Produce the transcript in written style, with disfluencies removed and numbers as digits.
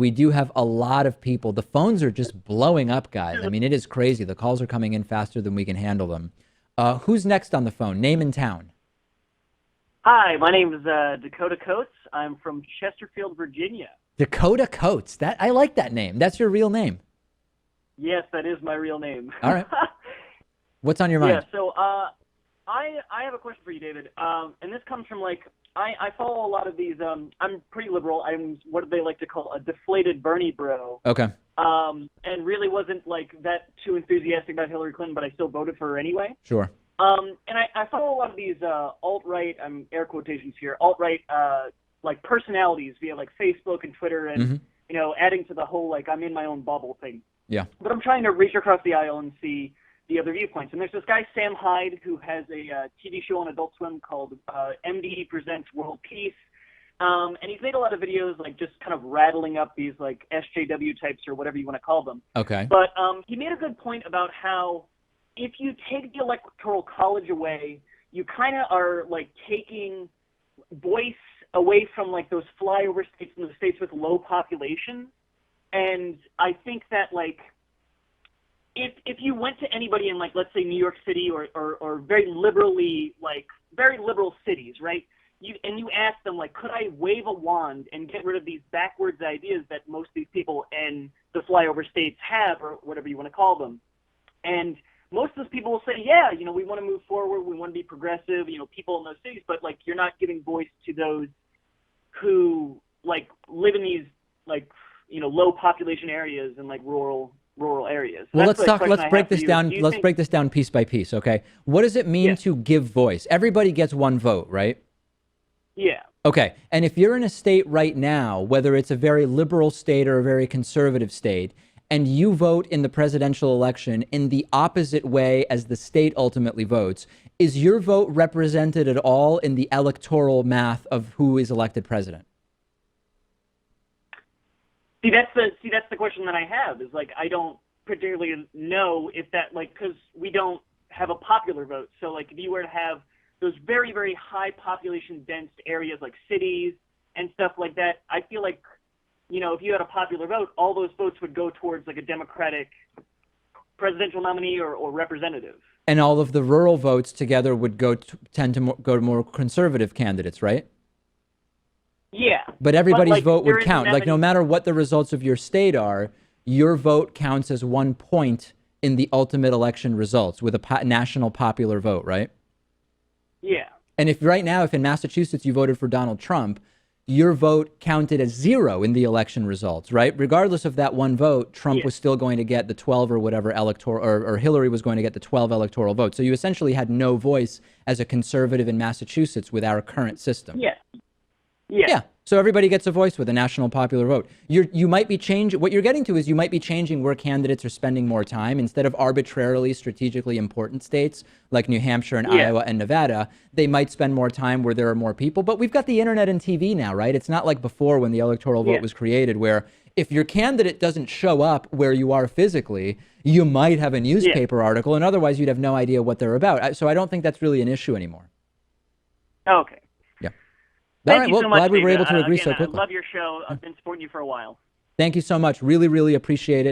We do have a lot of people. The phones are just blowing up, guys. I mean, it is crazy. The calls are coming in faster than we can handle them. Who's next on the phone? Name and town. Hi, my name is Dakota Coates. I'm from Chesterfield, Virginia. Dakota Coates. I like that name. That's your real name. Yes, that is my real name. All right. What's on your mind? Yeah, so I have a question for you, David. And this comes from, like, I follow a lot of these. I'm pretty liberal. I'm what they like to call a deflated Bernie bro. Okay. And really wasn't, like, that too enthusiastic about Hillary Clinton, but I still voted for her anyway. Sure. And I follow a lot of these alt-right, I'm air quotations here, alt-right, like, personalities via, like, Facebook and Twitter and, you know, adding to the whole, like, I'm in my own bubble thing. Yeah. But I'm trying to reach across the aisle and see the other viewpoints. And there's this guy, Sam Hyde, who has a TV show on Adult Swim called MD Presents World Peace. And he's made a lot of videos, like, just kind of rattling up these, like, SJW types or whatever you want to call them. Okay. But he made a good point about how if you take the Electoral College away, you kind of are, like, taking voice away from, like, those flyover states and the states with low population. And I think that, like, if you went to anybody in, like, let's say New York City or very liberally, like, very liberal cities, right? You ask them, like, could I wave a wand and get rid of these backwards ideas that most of these people in the flyover states have, or whatever you want to call them? And most of those people will say, yeah, you know, we want to move forward, we want to be progressive, you know, people in those cities, but, like, you're not giving voice to those who, like, live in these, like, you know, low population areas and, like, rural areas. Well, let's break this down. Let's break this down piece by piece, okay? What does it mean to give voice? Everybody gets one vote, right? Yeah. Okay. And if you're in a state right now, whether it's a very liberal state or a very conservative state, and you vote in the presidential election in the opposite way as the state ultimately votes, is your vote represented at all in the electoral math of who is elected president? See, that's the question that I have, is, like, I don't particularly know if that, like, because we don't have a popular vote. So, like, if you were to have those very, very high population dense areas like cities and stuff like that, I feel like, you know, if you had a popular vote, all those votes would go towards, like, a Democratic presidential nominee or representative. And all of the rural votes together would go to more conservative candidates, right? Yeah. But everybody's like, vote would count. Like, no matter what the results of your state are, your vote counts as 1 point in the ultimate election results with a national popular vote, right? Yeah. And if right now, if in Massachusetts you voted for Donald Trump, your vote counted as 0 in the election results, right? Regardless of that one vote, Trump was still going to get the 12 or whatever electoral, or Hillary was going to get the 12 electoral votes. So you essentially had no voice as a conservative in Massachusetts with our current system. Yeah. Yeah. So everybody gets a voice with a national popular vote. You might be changing, what you're getting to is you might be changing where candidates are spending more time. Instead of arbitrarily strategically important states like New Hampshire and Iowa and Nevada, they might spend more time where there are more people. But we've got the internet and TV now, right? It's not like before when the electoral vote was created, where if your candidate doesn't show up where you are physically, you might have a newspaper article, and otherwise you'd have no idea what they're about. So I don't think that's really an issue anymore. Okay. All right, well, glad we were able to agree so quickly. I love your show. I've been supporting you for a while. Thank you so much. Really, really appreciate it.